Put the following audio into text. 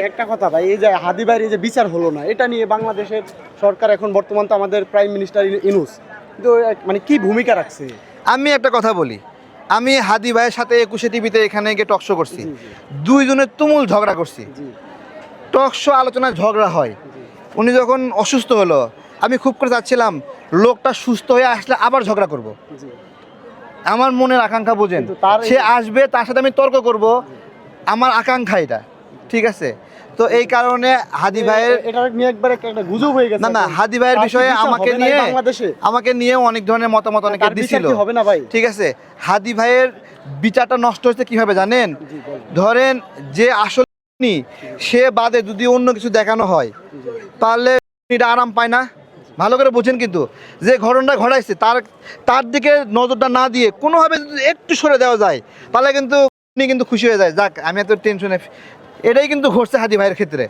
একটা কথা ভাই, এই যে হাদি ভাইয়ের এই যে বিচার হলো না, এটা নিয়ে বাংলাদেশের সরকার এখন বর্তমান তো আমাদের প্রাইম মিনিস্টার ইনুস, কিন্তু মানে কি ভূমিকা রাখছে? আমি একটা কথা বলি, আমি হাদি ভাইয়ের সাথে 21 টিভিতে এখানে গিয়ে টকশো করছি, জি, জি। দুইজনের তুমুল ঝগড়া করছি। জি টকশো আলোচনায় ঝগড়া হয়। জি উনি যখন অসুস্থ হলো, আমি খুব করে চাচ্ছিলাম লোকটা সুস্থ হয়ে আসলে আবার ঝগড়া করব। জি। আমার মনের আকাঙ্ক্ষা বোঝেন, কিন্তু তার সে আসবে, তার সাথে আমি তর্ক করব, আমার আকাঙ্ক্ষা এটা, ঠিক আছে? তো এই কারণে হাদি ভাইয়ের, এটা নিয়ে একবার একটা গুজব হয়ে গেছে। না হাদি ভাইয়ের তার কি বিষয়ে বিচার আমাকে হবে না এই নিয়ে বাংলাদেশে? অনেক ধরনের মতামত অনেকে তার বিচার দিছিল, কি হবে না ভাই? ঠিক আছে? হাদি ভাইয়ের বিচারটা নষ্ট হচ্ছে কিভাবে জানেন? জি, বলেন। ধরেন যে আসল খুনি, সে বাদে যদি অন্য কিছু দেখানো হয়, তাহলে এটা আরাম পায় না। ভালো করে বোঝেন, কিন্তু যে ঘটনাটা ঘটাইছে তার দিকে নজরটা না দিয়ে কোনোভাবে যদি একটু সরে দেওয়া যায়, তাহলে কিন্তু উনি কিন্তু খুশি হয়ে যায়, যাক আমি এত টেনশনে। এটাই কিন্তু ঘটছে হাদি ভাইয়ের ক্ষেত্রে।